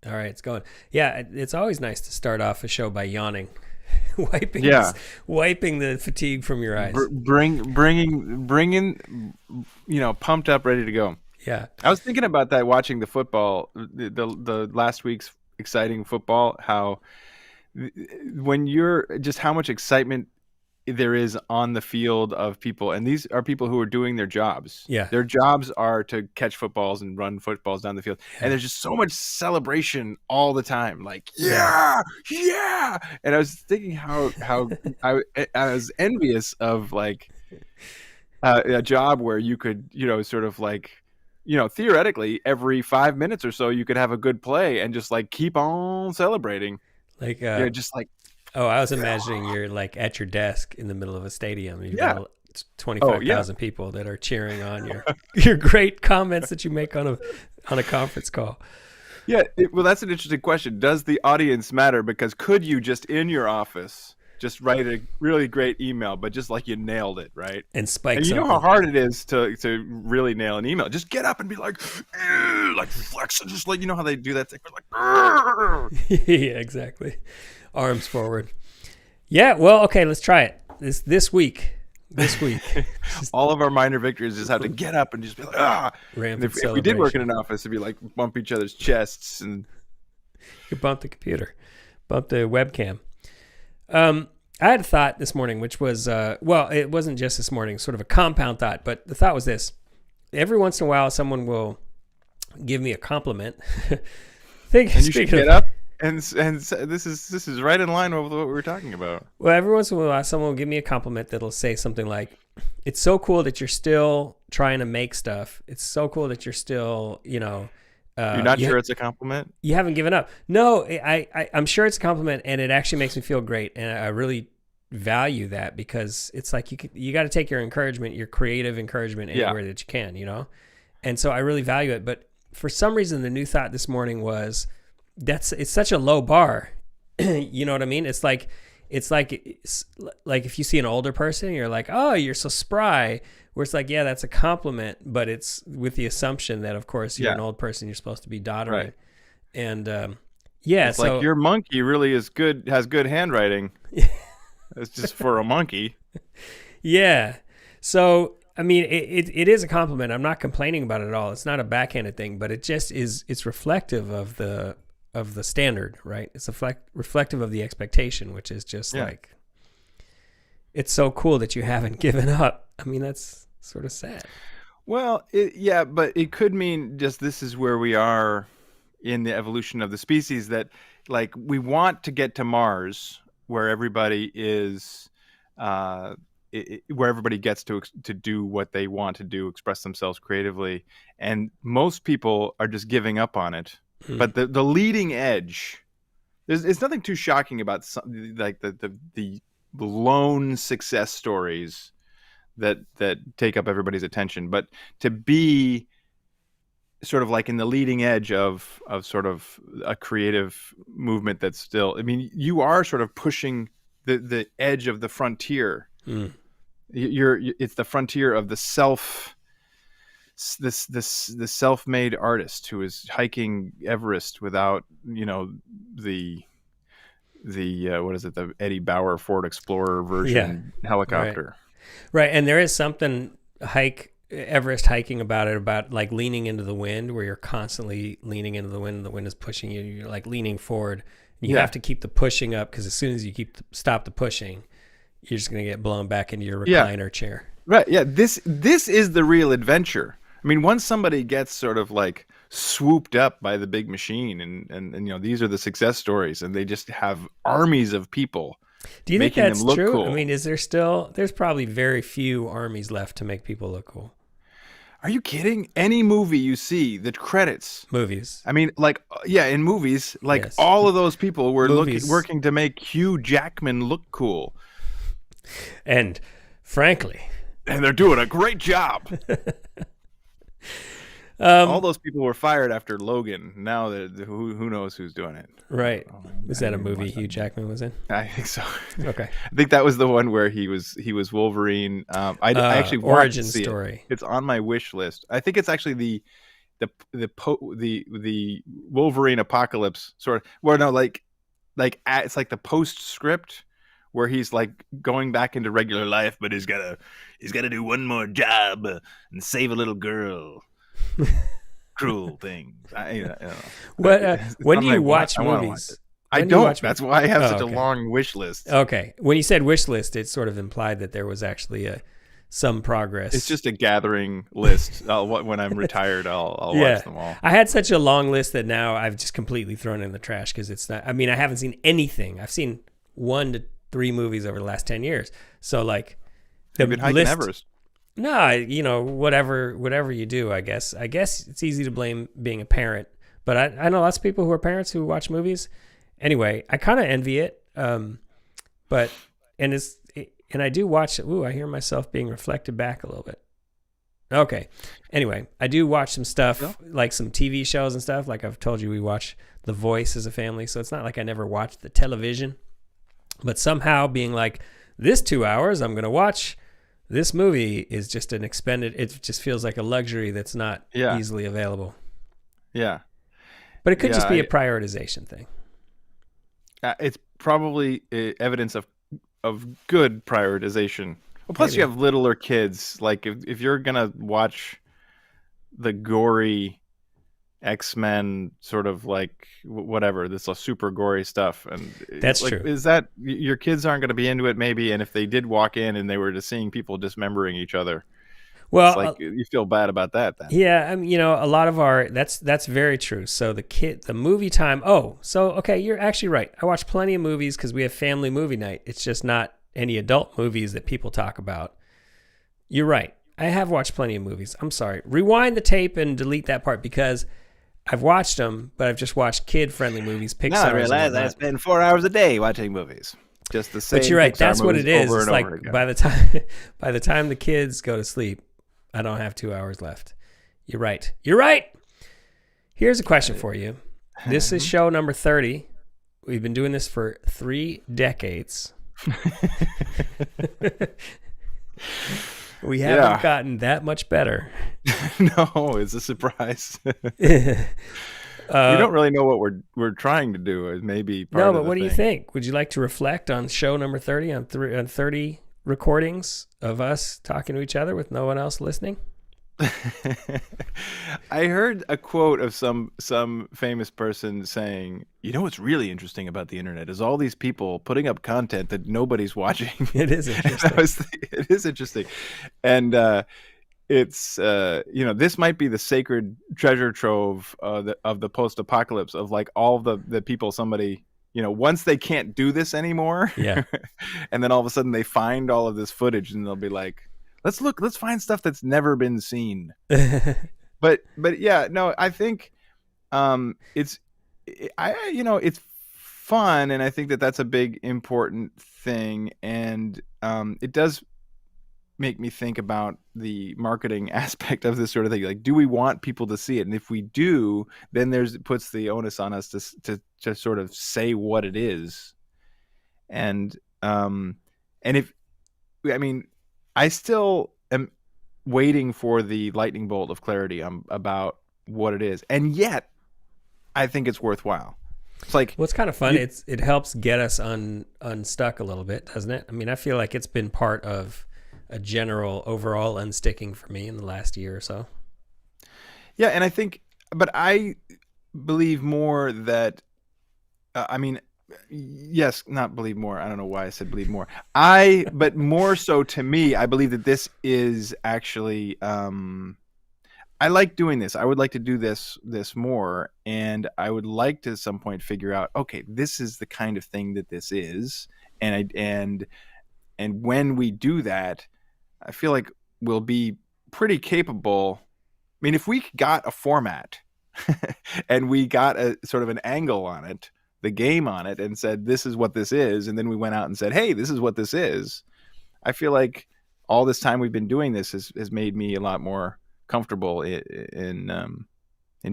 All right, it's going. Yeah, it's always nice to start off a show by yawning, wiping Yeah, wiping the fatigue from your eyes. bringing, pumped up, ready to go. Yeah, I was thinking about that watching the football, the last week's exciting football. How when you're just how much excitement there is on the field of people, and these are people who are doing their jobs. yeah, Their jobs are to catch footballs and run footballs down the field, and yeah, there's just so much celebration all the time. Like, yeah. yeah, yeah. And I was thinking how I was envious of like a job where you could, sort of like, theoretically every 5 minutes or so you could have a good play and just like keep on celebrating. Like, Just like, oh, I was imagining you're like at your desk in the middle of a stadium. You've yeah, got oh yeah, 25,000 people that are cheering on your great comments that you make on a conference call. yeah. Well, that's an interesting question. Does the audience matter? Because could you just in your office just write a really great email, but just like you nailed it, right? And spike And you know how something. hard it is to really nail an email. Just get up and be like, like flex, and just like how they do that thing, like, Yeah, exactly. Arms forward. Yeah, well, okay, let's try it. This week. This week. Just all of our minor victories just have to get up and just be like, ah. And rampant if we did work in celebration. an office, it'd be like bump each other's chests and You bump the computer, bump the webcam. I had a thought this morning, which was, well, it wasn't just this morning, sort of a compound thought, but the thought was this. Every once in a while, someone will give me a compliment. and you should Speaking get of, up and this is right in line with what we were talking about. well, every once in a while, someone will give me a compliment that'll say something like, it's so cool that you're still trying to make stuff. It's so cool that you're still, You're not sure it's a compliment? you haven't given up. No, I'm sure it's a compliment, and it actually makes me feel great, and I really value that because it's like you got to take your encouragement, your creative encouragement, Yeah. anywhere that you can. And so I really value it. But for some reason, the new thought this morning was it's such a low bar. You know what I mean? It's like if you see an older person, you're like, oh, you're so spry. Where it's like, yeah, that's a compliment, but it's with the assumption that, of course, you're Yeah. an old person, you're supposed to be doddering. Right. And yeah, It's so like your monkey really has good handwriting. It's just for a monkey. yeah, so I mean, it is a compliment. I'm not complaining about it at all. It's not a backhanded thing, but it just is. It's reflective of the standard, right? It's reflective of the expectation, which is just Yeah. like, it's so cool that you haven't given up. I mean, that's sort of sad. Well, yeah, but it could mean just this is where we are in the evolution of the species, that like we want to get to Mars where everybody is where everybody gets to do what they want to do, express themselves creatively, and most people are just giving up on it. Hmm. But the leading edge, it's nothing too shocking about like the lone success stories that take up everybody's attention, but to be sort of like in the leading edge of sort of a creative movement that's still, I mean, you are sort of pushing the edge of the frontier. Hmm. It's the frontier of the the self-made artist who is hiking Everest without, the what is it, the Eddie Bauer Ford Explorer version helicopter. Right, and there is something Everest hiking about it, about like leaning into the wind, where you're constantly leaning into the wind, and the wind is pushing you. You're like leaning forward. You Yeah. have to keep the pushing up, because as soon as you stop the pushing, you're just gonna get blown back into your Yeah. recliner chair. Right. Yeah. This is the real adventure. I mean, once somebody gets sort of like swooped up by the big machine, and these are the success stories, and they just have armies of people Do you think making that's them look true? cool. I mean, there's probably very few armies left to make people look cool. Are you kidding? Any movie you see, the credits. Movies. I mean, like, yeah, in movies, like Yes. all of those people were Movies. working to make Hugh Jackman look cool, And frankly, and they're doing a great job. All those people were fired after Logan. Now who knows who's doing it? right. Oh, Was that a movie Hugh Jackman was in? I think so. Okay. I think that was the one where he was Wolverine. I actually want origin to see story. it. It's on my wish list. I think it's actually the Wolverine apocalypse sort of, well, no, it's like the postscript where he's like going back into regular life, but he's gotta do one more job and save a little girl. Cruel things. I don't know. When do you watch movies? I don't. That's why I have such a long wish list. Okay. When you said wish list, it sort of implied that there was actually some progress. It's just a gathering list. When I'm retired, I'll watch them all. I had such a long list that now I've just completely thrown it in the trash because it's not. I mean, I haven't seen anything. I've seen 1 to 3 movies over the last 10 years. So like, the You've been hiking Everest. No, whatever you do, I guess it's easy to blame being a parent. But I know lots of people who are parents who watch movies. Anyway, I kind of envy it. And I do watch. Ooh, I hear myself being reflected back a little bit. Okay. Anyway, I do watch some stuff, like some TV shows and stuff. Like I've told you, we watch The Voice as a family. So it's not like I never watched the television. But somehow being like, this 2 hours, I'm going to watch this movie is just an expended. It just feels like a luxury that's not easily available. Yeah. But it could just be a prioritization thing. It's probably evidence of good prioritization. Well, plus you have littler kids. Like if you're gonna watch the gory X-Men sort of like whatever, this super gory stuff, and that's true. Is that your kids aren't going to be into it? Maybe, and if they did walk in and they were just seeing people dismembering each other, well, it's like you feel bad about that. Then yeah, a lot of our that's very true. So the movie time. Oh, so okay, you're actually right. I watch plenty of movies because we have family movie night. It's just not any adult movies that people talk about. You're right. I have watched plenty of movies. I'm sorry. Rewind the tape and delete that part because I've watched them, but I've just watched kid-friendly movies. Pixar. Now I realize I spend 4 hours a day watching movies. Just the same. But you're right. Pixar That's what it is. It's like by the time the kids go to sleep, I don't have 2 hours left. You're right. Here's a question for you. This is show number 30. We've been doing this for 3 decades. We haven't gotten that much better. No, it's a surprise. We don't really know what we're trying to do. It may be part of the what do you think? Would you like to reflect on show number 30 on 30 recordings of us talking to each other with no one else listening? I heard a quote of some famous person saying, "You know what's really interesting about the internet is all these people putting up content that nobody's watching." It is interesting. It is interesting, and it's this might be the sacred treasure trove of the post-apocalypse of like all the people somebody. Once they can't do this anymore, and then all of a sudden they find all of this footage and they'll be like, let's find stuff that's never been seen. but yeah, no, I think it's fun, and I think that's a big important thing, and it does make me think about the marketing aspect of this sort of thing. Like, do we want people to see it? And if we do, then it puts the onus on us to sort of say what it is. And I still am waiting for the lightning bolt of clarity about what it is, and yet I think it's worthwhile. It's like, well, it's kind of fun. It helps get us unstuck a little bit, doesn't it? I mean, I feel like it's been part of a general overall unsticking for me in the last year or so. Yeah, and I believe more that, yes, not believe more. I don't know why I said believe more. But more so to me, I believe that this is actually, I like doing this. I would like to do this more, and I would like to at some point figure out, okay, this is the kind of thing that this is, and when we do that, I feel like we'll be pretty capable. I mean, if we got a format and we got a sort of an angle on it, the game on it, and said, this is what this is, and then we went out and said, hey, this is what this is, I feel like all this time we've been doing this has made me a lot more comfortable in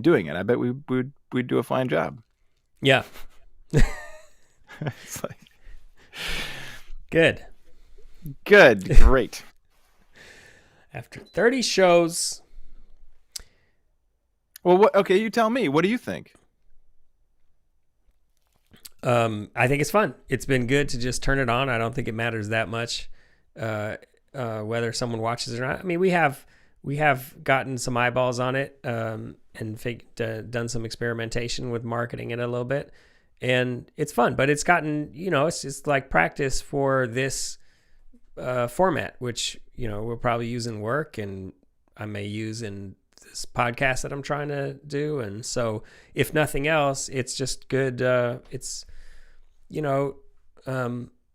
doing it. I bet we'd do a fine job. Yeah. It's like, good, great. After 30 shows. Well, okay, you tell me. What do you think? I think it's fun. It's been good to just turn it on. I don't think it matters that much whether someone watches it or not. I mean, we have gotten some eyeballs on it and done some experimentation with marketing it a little bit, and it's fun. But it's gotten, it's just like practice for this format, which we'll probably use in work, and I may use in this podcast that I'm trying to do. And so, if nothing else, it's just good. It's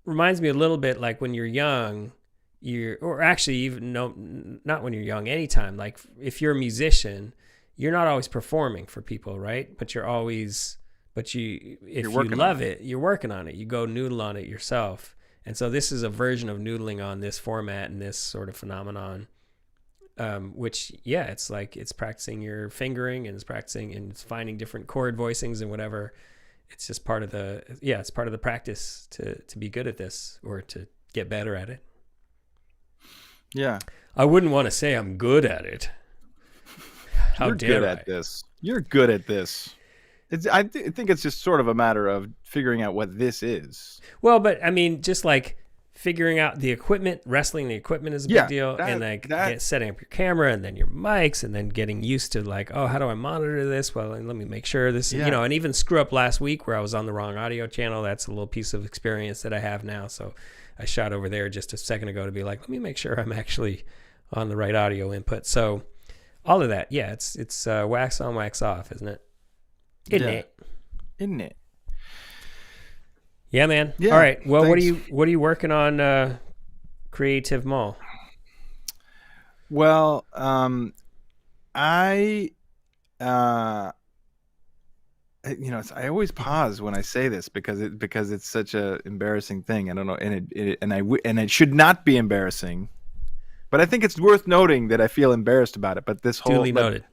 reminds me a little bit like when you're young, or actually even no, not when you're young, anytime. Like if you're a musician, you're not always performing for people, right? But you're always, if you love it, you're working on it. You go noodle on it yourself. And so this is a version of noodling on this format and this sort of phenomenon, which, yeah, it's like it's practicing your fingering and it's practicing and it's finding different chord voicings and whatever. It's just part of the practice to be good at this or to get better at it. Yeah. I wouldn't want to say I'm good at it. You're good at this. You're good at this. I think it's just sort of a matter of figuring out what this is. Well, but I mean, just like figuring out the equipment, wrestling the equipment is a big deal. And like setting up your camera and then your mics and then getting used to like, oh, how do I monitor this? Well, and let me make sure this, and even screw up last week where I was on the wrong audio channel. That's a little piece of experience that I have now. So I shot over there just a second ago to be like, let me make sure I'm actually on the right audio input. So all of that. Yeah. It's wax on, wax off, isn't it? Isn't it? Yeah, man. Yeah, all right. Well, thanks. what are you working on Creative Mall? Well, I I always pause when I say this because it's such a embarrassing thing. I don't know, and it should not be embarrassing, but I think it's worth noting that I feel embarrassed about it. But this whole duly noted.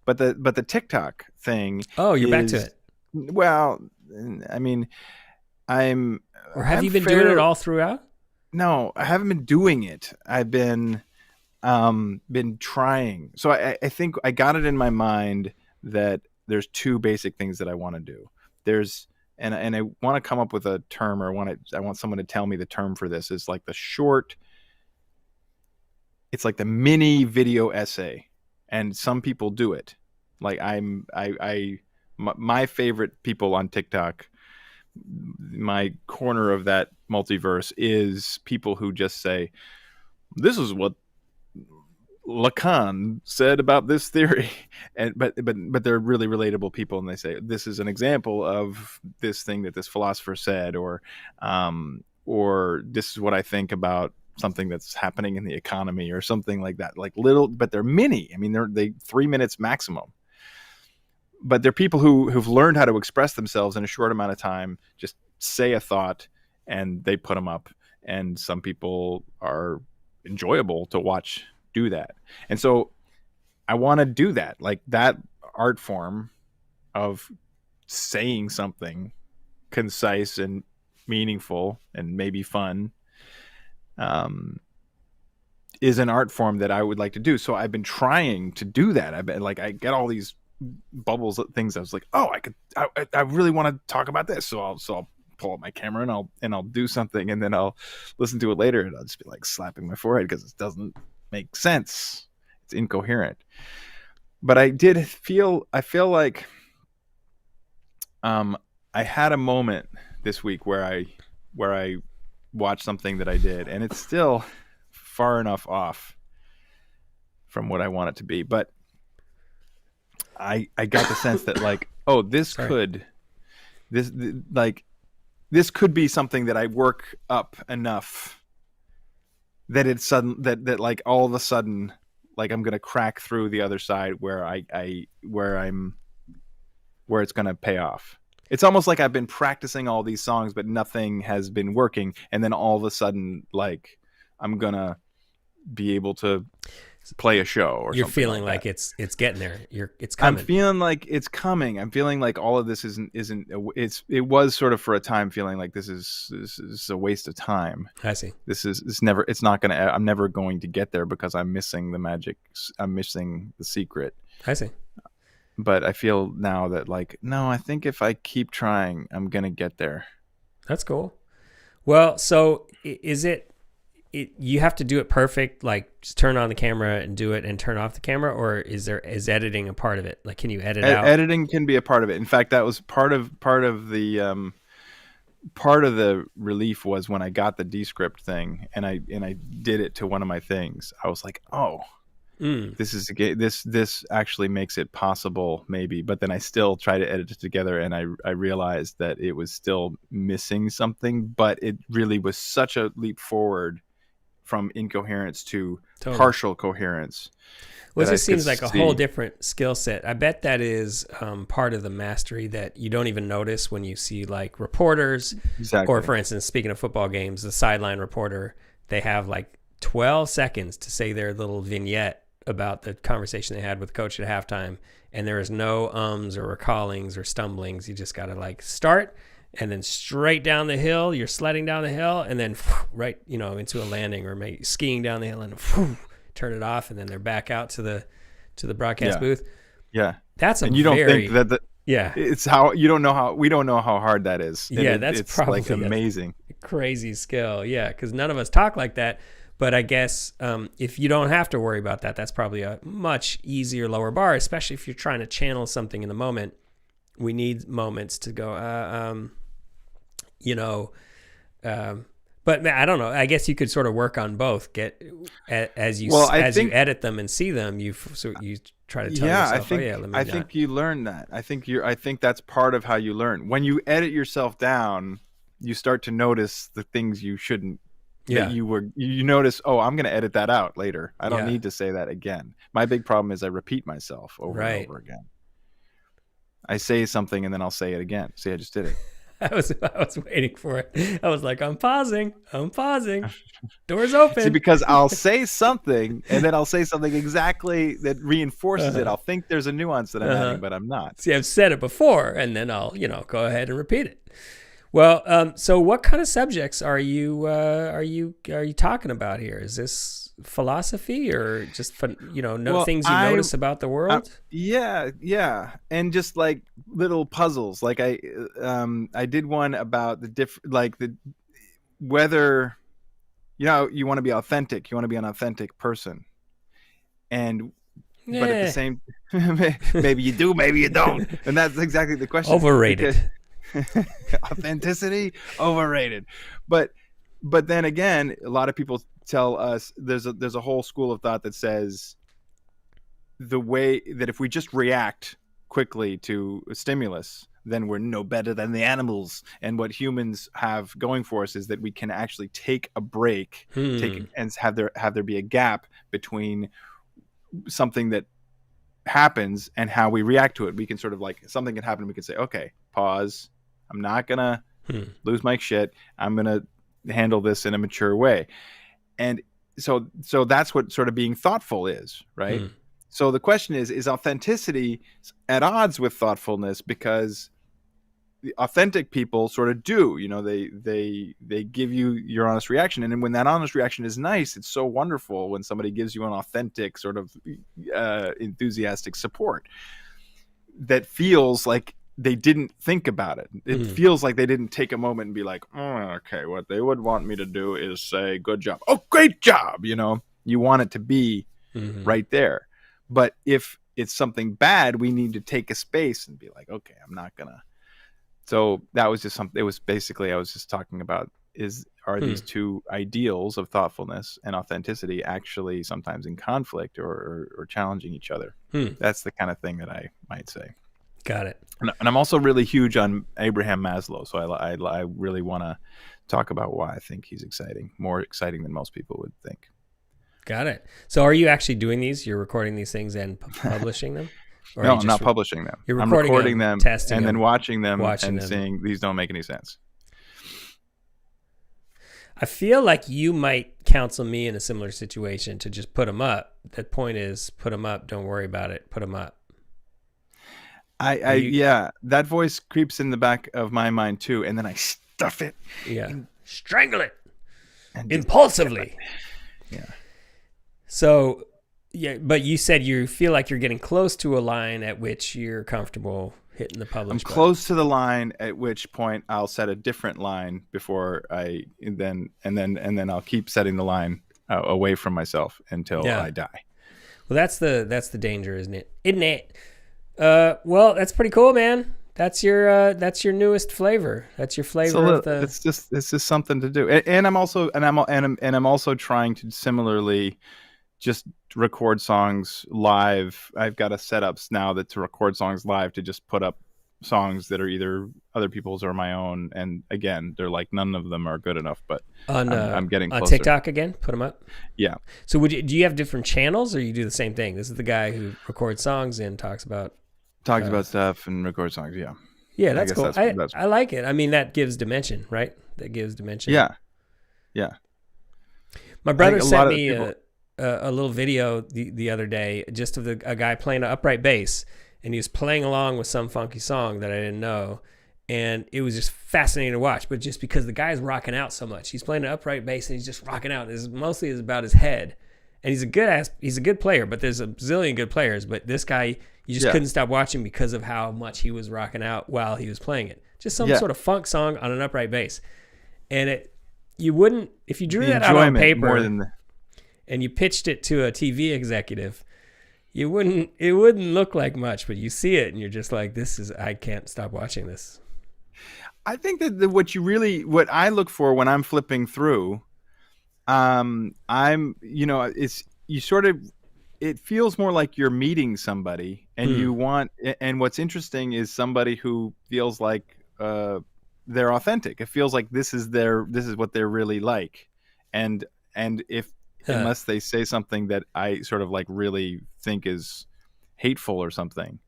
But the TikTok thing. Oh, you're back to it. Well, I mean, Or have you been doing it all throughout? No, I haven't been doing it. I've been trying. So I think I got it in my mind that there's two basic things that I want to do. And I want to come up with a term, or I want someone to tell me the term for this. Is like it's like the mini video essay, and some people do it. Like my favorite people on TikTok, my corner of that multiverse is people who just say, this is what Lacan said about this theory, and but they're really relatable people, and they say this is an example of this thing that this philosopher said, or this is what I think about something that's happening in the economy, or something like that. Like little, but they're mini. I mean, they 3 minutes maximum. But they're people who've learned how to express themselves in a short amount of time, just say a thought, and they put them up. And some people are enjoyable to watch do that. And so I want to do that, like that art form of saying something concise and meaningful and maybe fun is an art form that I would like to do. So I've been trying to do that. I've been like, I get all these bubbles of things. I was like, oh, I really want to talk about this. So I'll pull up my camera and I'll do something, and then I'll listen to it later, and I'll just be like slapping my forehead because it doesn't make sense. It's incoherent. But I feel like I had a moment this week where I watched something that I did, and it's still far enough off from what I want it to be, but I got the sense that like, oh, this could be something that I work up enough that it's sudden that like all of a sudden, like I'm gonna crack through the other side where it's gonna pay off. It's almost like I've been practicing all these songs, but nothing has been working, and then all of a sudden, like I'm gonna be able to play a show, or you're something feeling like it's getting there. It's coming. I'm feeling like it's coming. I'm feeling like all of this it was sort of for a time feeling like this is a waste of time. I see. I'm never going to get there because I'm missing the magic. I'm missing the secret. I see. but I feel now that like, no, I think if I keep trying, I'm gonna get there. That's cool. Well, so is it you have to do it perfect, like just turn on the camera and do it and turn off the camera, or is editing a part of it? Like, can you edit out? Editing can be a part of it. In fact, that was part of the relief was when I got the Descript thing and I did it to one of my things. I was like, oh, this is this actually makes it possible, maybe. But then I still try to edit it together, and I realized that it was still missing something. But it really was such a leap forward from incoherence to partial coherence. Well, this seems like a whole different skill set. I bet that is part of the mastery that you don't even notice when you see like reporters. Exactly. Or for instance, speaking of football games, the sideline reporter, they have like 12 seconds to say their little vignette about the conversation they had with the coach at halftime. And there is no ums or recallings or stumblings. You just got to like start and then straight down the hill. You're sledding down the hill and then right, into a landing, or maybe skiing down the hill and turn it off, and then they're back out to the broadcast booth. Yeah, that's and you don't think that it's how we don't know how hard that is. It's probably like amazing, crazy skill. Yeah, because none of us talk like that. But I guess if you don't have to worry about that, that's probably a much easier lower bar, especially if you're trying to channel something in the moment. We need moments to go, but I don't know. I guess you could sort of work on both. As you edit them and see them, you try to tell yourself, I think you learn that. I think that's part of how you learn. When you edit yourself down, you start to notice the things you shouldn't. Yeah. You notice, oh, I'm going to edit that out later. I don't need to say that again. My big problem is I repeat myself over and over again. I say something and then I'll say it again. See, I just did it. I was waiting for it. I was like, I'm pausing. Doors open. See, because I'll say something and then I'll say something exactly that reinforces it. I'll think there's a nuance that I'm adding, but I'm not. See, I've said it before, and then I'll go ahead and repeat it. Well, so what kind of subjects are you talking about here? Is this philosophy or just things you notice about the world? Yeah, and just like little puzzles. Like I did one about whether you want to be authentic, you want to be an authentic person, but at the same, maybe you do, maybe you don't, and that's exactly the question. Overrated. Authenticity, overrated. But then again, a lot of people tell us there's a whole school of thought that says the way that if we just react quickly to a stimulus, then we're no better than the animals. And what humans have going for us is that we can actually take a break, and have there be a gap between something that happens and how we react to it. We can sort of like something can happen and we can say, okay, pause. I'm not gonna lose my shit. I'm gonna handle this in a mature way. And so that's what sort of being thoughtful is, right? So the question is authenticity at odds with thoughtfulness? Because the authentic people sort of do, they give you your honest reaction. And then when that honest reaction is nice, it's so wonderful when somebody gives you an authentic sort of enthusiastic support that feels like they didn't think about it. It feels like they didn't take a moment and be like, oh, okay, what they would want me to do is say, good job. Oh, great job. You want it to be right there. But if it's something bad, we need to take a space and be like, okay, I'm not gonna. So that was just something. It was basically, I was just talking about are these two ideals of thoughtfulness and authenticity actually sometimes in conflict or challenging each other? That's the kind of thing that I might say. Got it. And I'm also really huge on Abraham Maslow, so I really want to talk about why I think he's exciting, more exciting than most people would think. Got it. So are you actually doing these? You're recording these things and publishing them? Or no, I'm not publishing them. I'm recording them, testing and then watching them and saying these don't make any sense. I feel like you might counsel me in a similar situation to just put them up. The point is, put them up. Don't worry about it. Put them up. That voice creeps in the back of my mind too, and then I stuff it. Yeah, strangle it impulsively. Yeah. So Yeah, but you said you feel like you're getting close to a line at which you're comfortable hitting the I'm publish button. close to the line, at which point I'll set a different line before I then I'll keep setting the line away from myself until Yeah. I die. Well, that's the danger, isn't it? Isn't it? Well, that's pretty cool, man. That's your newest flavor. That's your flavor of the. It's just something to do, and I'm also trying to similarly just record songs live. I've got a setups now that to record songs live, to just put up songs that are either other people's or my own. And again, they're like, none of them are good enough, but I'm getting closer. On TikTok again, put them up. Yeah. So do you have different channels, or you do the same thing? This is the guy who records songs and talks about stuff and record songs. Yeah. Yeah, that's cool. I like it. I mean, that gives dimension, right? That gives dimension. Yeah. Yeah. My brother sent me a little video the other day, just of a guy playing an upright bass, and he was playing along with some funky song that I didn't know, and it was just fascinating to watch. But just because the guy's rocking out so much, he's playing an upright bass and he's just rocking out. It's mostly about his head, and he's a good player. But there's a zillion good players, but this guy, you just couldn't stop watching because of how much he was rocking out while he was playing it. Just some sort of funk song on an upright bass, and you wouldn't, if you drew that out on paper and you pitched it to a TV executive, it wouldn't look like much, but you see it and you're just like, I can't stop watching this. I think that what I look for when I'm flipping through, it feels more like you're meeting somebody, and and what's interesting is somebody who feels like they're authentic. It feels like this is what they're really like, and unless they say something that I sort of like really think is hateful or something,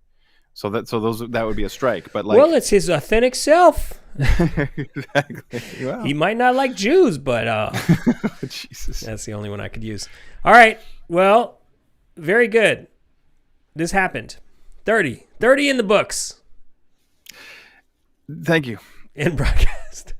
that would be a strike. But like, well, it's his authentic self. Exactly. Wow. He might not like Jews, but Jesus, that's the only one I could use. All right, well, very good. This happened. 30 in the books. Thank you. In broadcast.